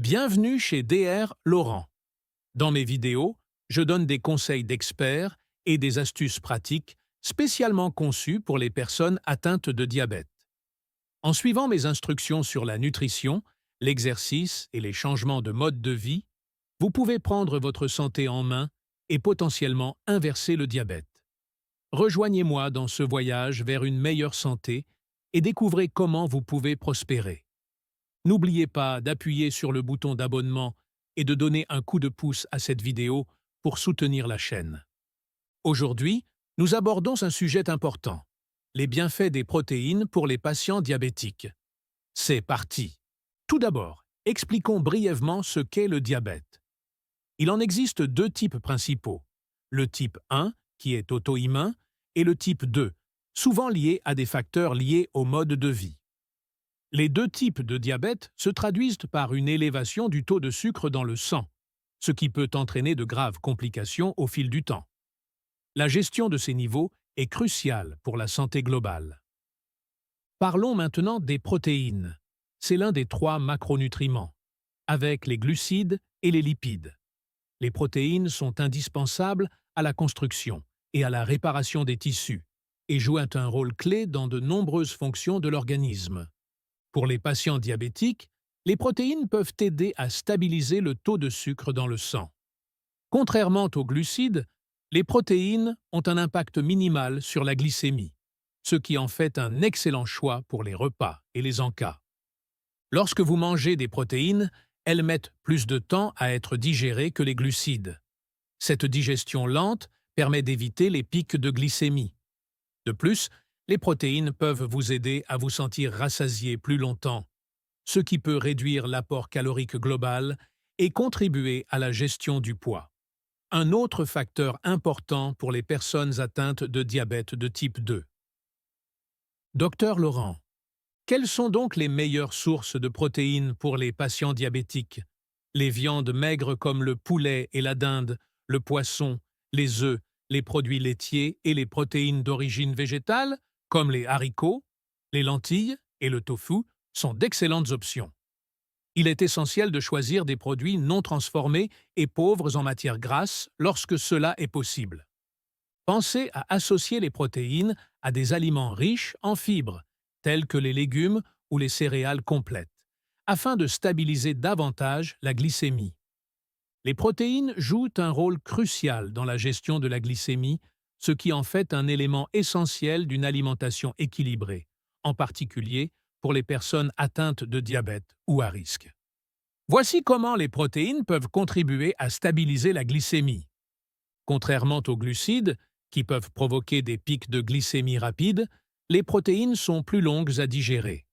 Bienvenue chez DR Laurent. Dans mes vidéos, je donne des conseils d'experts et des astuces pratiques spécialement conçues pour les personnes atteintes de diabète. En suivant mes instructions sur la nutrition, l'exercice et les changements de mode de vie, vous pouvez prendre votre santé en main et potentiellement inverser le diabète. Rejoignez-moi dans ce voyage vers une meilleure santé et découvrez comment vous pouvez prospérer. N'oubliez pas d'appuyer sur le bouton d'abonnement et de donner un coup de pouce à cette vidéo pour soutenir la chaîne. Aujourd'hui, nous abordons un sujet important, les bienfaits des protéines pour les patients diabétiques. C'est parti! Tout d'abord, expliquons brièvement ce qu'est le diabète. Il en existe deux types principaux, le type 1, qui est auto-immun, et le type 2, souvent lié à des facteurs liés au mode de vie. Les deux types de diabète se traduisent par une élévation du taux de sucre dans le sang, ce qui peut entraîner de graves complications au fil du temps. La gestion de ces niveaux est cruciale pour la santé globale. Parlons maintenant des protéines. C'est l'un des trois macronutriments, avec les glucides et les lipides. Les protéines sont indispensables à la construction et à la réparation des tissus, et jouent un rôle clé dans de nombreuses fonctions de l'organisme. Pour les patients diabétiques, les protéines peuvent aider à stabiliser le taux de sucre dans le sang. Contrairement aux glucides, les protéines ont un impact minimal sur la glycémie, ce qui en fait un excellent choix pour les repas et les encas. Lorsque vous mangez des protéines, elles mettent plus de temps à être digérées que les glucides. Cette digestion lente permet d'éviter les pics de glycémie. De plus, les protéines peuvent vous aider à vous sentir rassasié plus longtemps, ce qui peut réduire l'apport calorique global et contribuer à la gestion du poids. Un autre facteur important pour les personnes atteintes de diabète de type 2. Docteur Laurent, quelles sont donc les meilleures sources de protéines pour les patients diabétiques? Les viandes maigres comme le poulet et la dinde, le poisson, les œufs, les produits laitiers et les protéines d'origine végétale, comme les haricots, les lentilles et le tofu, sont d'excellentes options. Il est essentiel de choisir des produits non transformés et pauvres en matières grasses lorsque cela est possible. Pensez à associer les protéines à des aliments riches en fibres, tels que les légumes ou les céréales complètes, afin de stabiliser davantage la glycémie. Les protéines jouent un rôle crucial dans la gestion de la glycémie, ce qui en fait un élément essentiel d'une alimentation équilibrée, en particulier pour les personnes atteintes de diabète ou à risque. Voici comment les protéines peuvent contribuer à stabiliser la glycémie. Contrairement aux glucides, qui peuvent provoquer des pics de glycémie rapides, les protéines sont plus longues à digérer.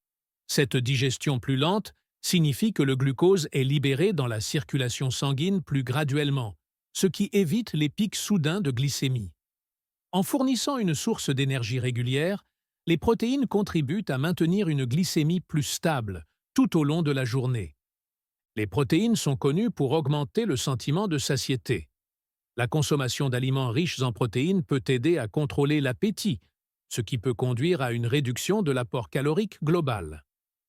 Cette digestion plus lente signifie que le glucose est libéré dans la circulation sanguine plus graduellement, ce qui évite les pics soudains de glycémie. En fournissant une source d'énergie régulière, les protéines contribuent à maintenir une glycémie plus stable tout au long de la journée. Les protéines sont connues pour augmenter le sentiment de satiété. La consommation d'aliments riches en protéines peut aider à contrôler l'appétit, ce qui peut conduire à une réduction de l'apport calorique global.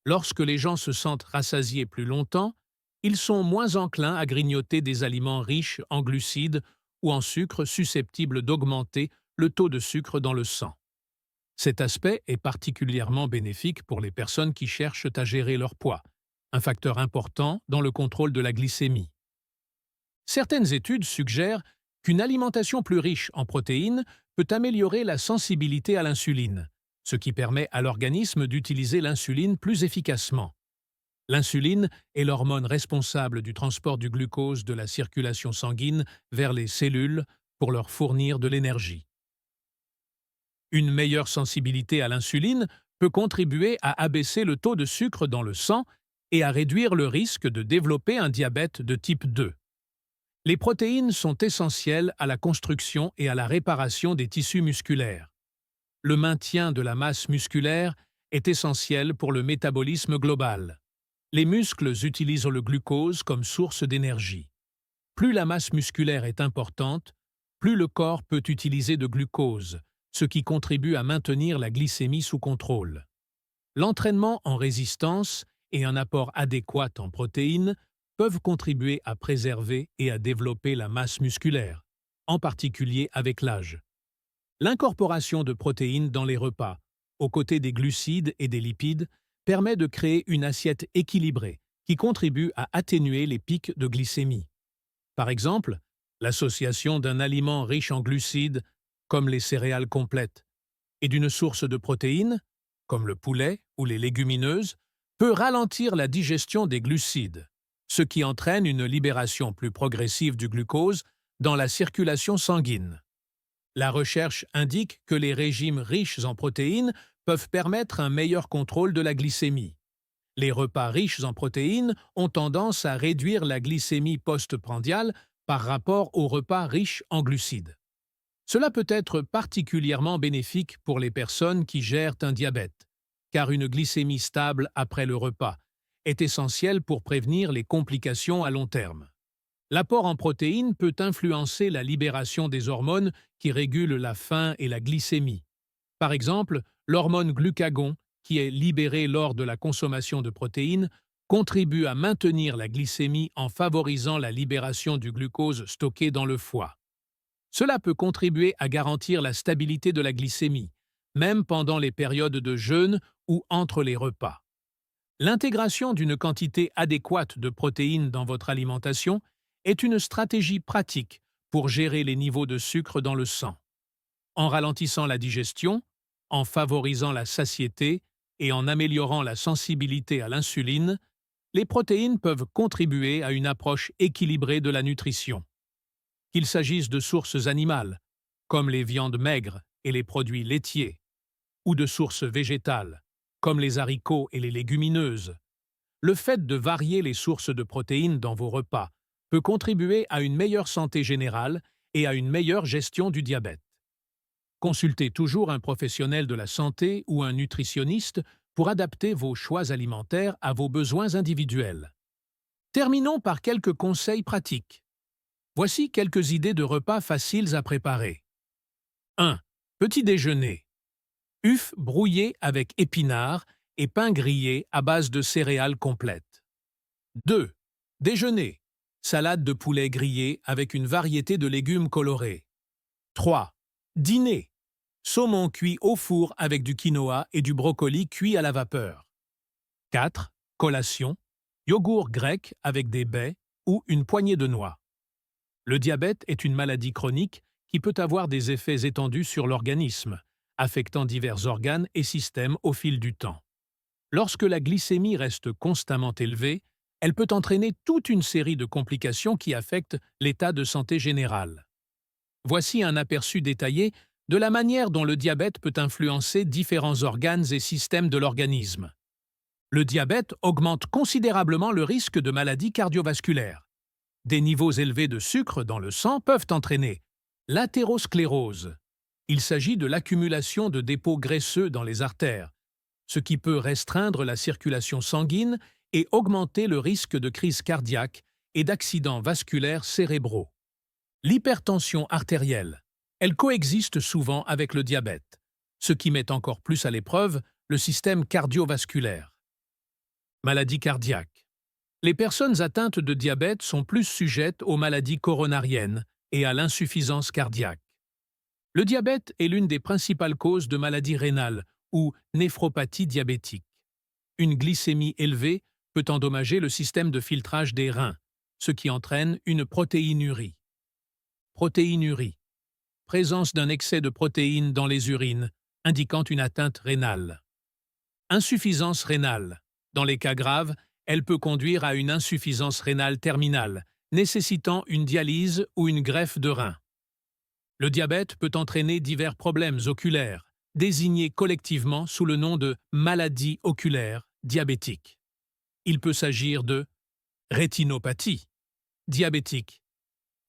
Lorsque les gens se sentent rassasiés plus longtemps, ils sont moins enclins à grignoter des aliments riches en glucides ou en sucre susceptibles d'augmenter le taux de sucre dans le sang. Cet aspect est particulièrement bénéfique pour les personnes qui cherchent à gérer leur poids, un facteur important dans le contrôle de la glycémie. Certaines études suggèrent qu'une alimentation plus riche en protéines peut améliorer la sensibilité à l'insuline, ce qui permet à l'organisme d'utiliser l'insuline plus efficacement. L'insuline est l'hormone responsable du transport du glucose de la circulation sanguine vers les cellules pour leur fournir de l'énergie. Une meilleure sensibilité à l'insuline peut contribuer à abaisser le taux de sucre dans le sang et à réduire le risque de développer un diabète de type 2. Les protéines sont essentielles à la construction et à la réparation des tissus musculaires. Le maintien de la masse musculaire est essentiel pour le métabolisme global. Les muscles utilisent le glucose comme source d'énergie. Plus la masse musculaire est importante, plus le corps peut utiliser de glucose, ce qui contribue à maintenir la glycémie sous contrôle. L'entraînement en résistance et un apport adéquat en protéines peuvent contribuer à préserver et à développer la masse musculaire, en particulier avec l'âge. L'incorporation de protéines dans les repas, aux côtés des glucides et des lipides, permet de créer une assiette équilibrée qui contribue à atténuer les pics de glycémie. Par exemple, l'association d'un aliment riche en glucides, comme les céréales complètes, et d'une source de protéines, comme le poulet ou les légumineuses, peut ralentir la digestion des glucides, ce qui entraîne une libération plus progressive du glucose dans la circulation sanguine. La recherche indique que les régimes riches en protéines peuvent permettre un meilleur contrôle de la glycémie. Les repas riches en protéines ont tendance à réduire la glycémie postprandiale par rapport aux repas riches en glucides. Cela peut être particulièrement bénéfique pour les personnes qui gèrent un diabète, car une glycémie stable après le repas est essentielle pour prévenir les complications à long terme. L'apport en protéines peut influencer la libération des hormones qui régulent la faim et la glycémie. Par exemple, l'hormone glucagon, qui est libérée lors de la consommation de protéines, contribue à maintenir la glycémie en favorisant la libération du glucose stocké dans le foie. Cela peut contribuer à garantir la stabilité de la glycémie, même pendant les périodes de jeûne ou entre les repas. L'intégration d'une quantité adéquate de protéines dans votre alimentation est une stratégie pratique pour gérer les niveaux de sucre dans le sang. En ralentissant la digestion, en favorisant la satiété et en améliorant la sensibilité à l'insuline, les protéines peuvent contribuer à une approche équilibrée de la nutrition. Qu'il s'agisse de sources animales, comme les viandes maigres et les produits laitiers, ou de sources végétales, comme les haricots et les légumineuses, le fait de varier les sources de protéines dans vos repas peut contribuer à une meilleure santé générale et à une meilleure gestion du diabète. Consultez toujours un professionnel de la santé ou un nutritionniste pour adapter vos choix alimentaires à vos besoins individuels. Terminons par quelques conseils pratiques. Voici quelques idées de repas faciles à préparer. 1. Petit déjeuner. Œufs brouillés avec épinards et pain grillé à base de céréales complètes. 2. Déjeuner. Salade de poulet grillé avec une variété de légumes colorés. 3. Dîner. Saumon cuit au four avec du quinoa et du brocoli cuit à la vapeur. 4. Collation. Yogourt grec avec des baies ou une poignée de noix. Le diabète est une maladie chronique qui peut avoir des effets étendus sur l'organisme, affectant divers organes et systèmes au fil du temps. Lorsque la glycémie reste constamment élevée, elle peut entraîner toute une série de complications qui affectent l'état de santé général. Voici un aperçu détaillé de la manière dont le diabète peut influencer différents organes et systèmes de l'organisme. Le diabète augmente considérablement le risque de maladies cardiovasculaires. Des niveaux élevés de sucre dans le sang peuvent entraîner l'athérosclérose. Il s'agit de l'accumulation de dépôts graisseux dans les artères, ce qui peut restreindre la circulation sanguine et augmenter le risque de crise cardiaque et d'accidents vasculaires cérébraux. L'hypertension artérielle, elle coexiste souvent avec le diabète, ce qui met encore plus à l'épreuve le système cardiovasculaire. Maladie cardiaque. Les personnes atteintes de diabète sont plus sujettes aux maladies coronariennes et à l'insuffisance cardiaque. Le diabète est l'une des principales causes de maladies rénales ou néphropathie diabétique. Une glycémie élevée peut endommager le système de filtrage des reins, ce qui entraîne une protéinurie. Protéinurie. Présence d'un excès de protéines dans les urines, indiquant une atteinte rénale. Insuffisance rénale. Dans les cas graves, elle peut conduire à une insuffisance rénale terminale, nécessitant une dialyse ou une greffe de rein. Le diabète peut entraîner divers problèmes oculaires, désignés collectivement sous le nom de maladie oculaire diabétique. Il peut s'agir de rétinopathie diabétique,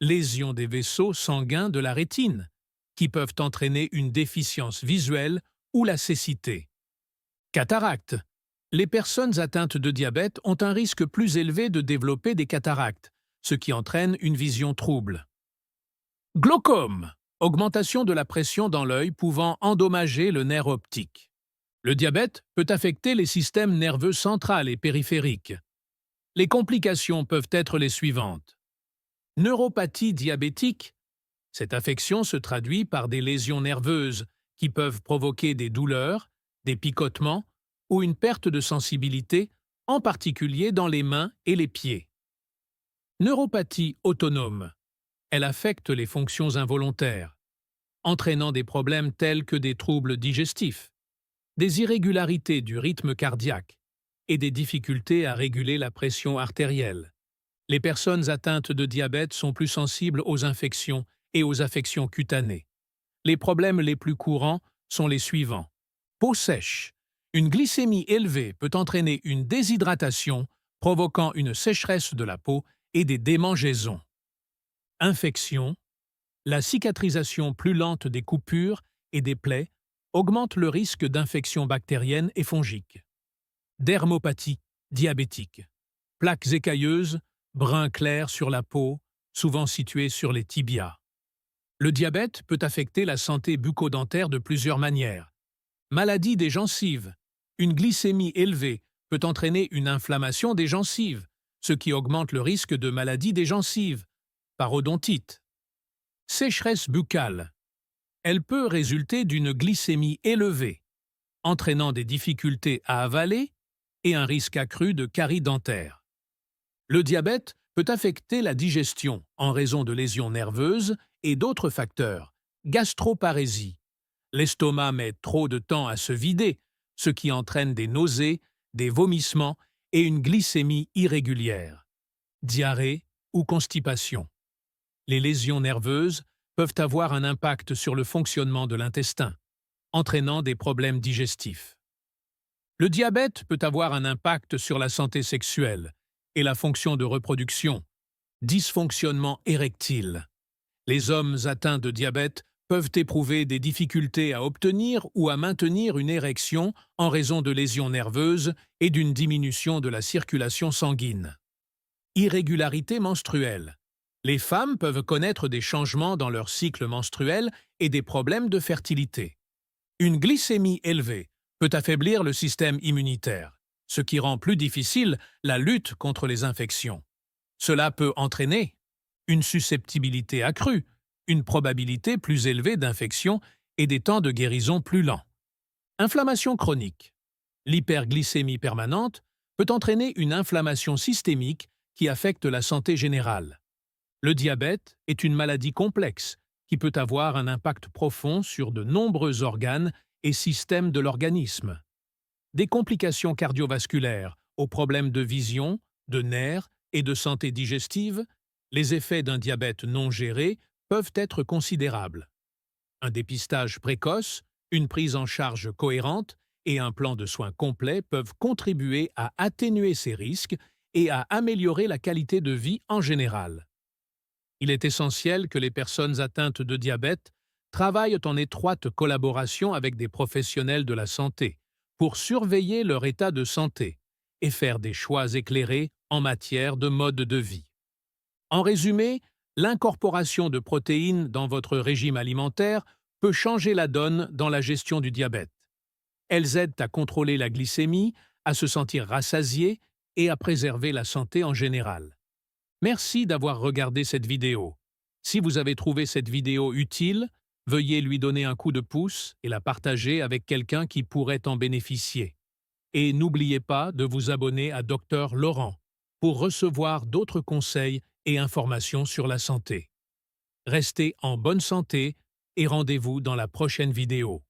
lésions des vaisseaux sanguins de la rétine, qui peuvent entraîner une déficience visuelle ou la cécité. Cataracte. Les personnes atteintes de diabète ont un risque plus élevé de développer des cataractes, ce qui entraîne une vision trouble. Glaucome. Augmentation de la pression dans l'œil pouvant endommager le nerf optique. Le diabète peut affecter les systèmes nerveux central et périphériques. Les complications peuvent être les suivantes. Neuropathie diabétique. Cette affection se traduit par des lésions nerveuses qui peuvent provoquer des douleurs, des picotements ou une perte de sensibilité, en particulier dans les mains et les pieds. Neuropathie autonome. Elle affecte les fonctions involontaires, entraînant des problèmes tels que des troubles digestifs, des irrégularités du rythme cardiaque et des difficultés à réguler la pression artérielle. Les personnes atteintes de diabète sont plus sensibles aux infections et aux affections cutanées. Les problèmes les plus courants sont les suivants. Peau sèche. Une glycémie élevée peut entraîner une déshydratation, provoquant une sécheresse de la peau et des démangeaisons. Infection. La cicatrisation plus lente des coupures et des plaies augmente le risque d'infections bactériennes et fongiques. Dermopathie diabétique. Plaques écailleuses, brun clair sur la peau, souvent situées sur les tibias. Le diabète peut affecter la santé bucco-dentaire de plusieurs manières. Maladie des gencives. Une glycémie élevée peut entraîner une inflammation des gencives, ce qui augmente le risque de maladie des gencives. Parodontite. Sécheresse buccale. Elle peut résulter d'une glycémie élevée, entraînant des difficultés à avaler et un risque accru de carie dentaire. Le diabète peut affecter la digestion en raison de lésions nerveuses et d'autres facteurs. Gastroparésie. L'estomac met trop de temps à se vider, ce qui entraîne des nausées, des vomissements et une glycémie irrégulière. Diarrhée ou constipation. Les lésions nerveuses peuvent avoir un impact sur le fonctionnement de l'intestin, entraînant des problèmes digestifs. Le diabète peut avoir un impact sur la santé sexuelle et la fonction de reproduction. Dysfonctionnement érectile. Les hommes atteints de diabète peuvent éprouver des difficultés à obtenir ou à maintenir une érection en raison de lésions nerveuses et d'une diminution de la circulation sanguine. Irrégularité menstruelle. Les femmes peuvent connaître des changements dans leur cycle menstruel et des problèmes de fertilité. Une glycémie élevée peut affaiblir le système immunitaire, ce qui rend plus difficile la lutte contre les infections. Cela peut entraîner une susceptibilité accrue, une probabilité plus élevée d'infection et des temps de guérison plus lents. Inflammation chronique. L'hyperglycémie permanente peut entraîner une inflammation systémique qui affecte la santé générale. Le diabète est une maladie complexe qui peut avoir un impact profond sur de nombreux organes et systèmes de l'organisme. Des complications cardiovasculaires aux problèmes de vision, de nerfs et de santé digestive, les effets d'un diabète non géré peuvent être considérables. Un dépistage précoce, une prise en charge cohérente et un plan de soins complet peuvent contribuer à atténuer ces risques et à améliorer la qualité de vie en général. Il est essentiel que les personnes atteintes de diabète travaillent en étroite collaboration avec des professionnels de la santé pour surveiller leur état de santé et faire des choix éclairés en matière de mode de vie. En résumé, l'incorporation de protéines dans votre régime alimentaire peut changer la donne dans la gestion du diabète. Elles aident à contrôler la glycémie, à se sentir rassasié et à préserver la santé en général. Merci d'avoir regardé cette vidéo. Si vous avez trouvé cette vidéo utile, veuillez lui donner un coup de pouce et la partager avec quelqu'un qui pourrait en bénéficier. Et n'oubliez pas de vous abonner à Dr Laurent pour recevoir d'autres conseils et informations sur la santé. Restez en bonne santé et rendez-vous dans la prochaine vidéo.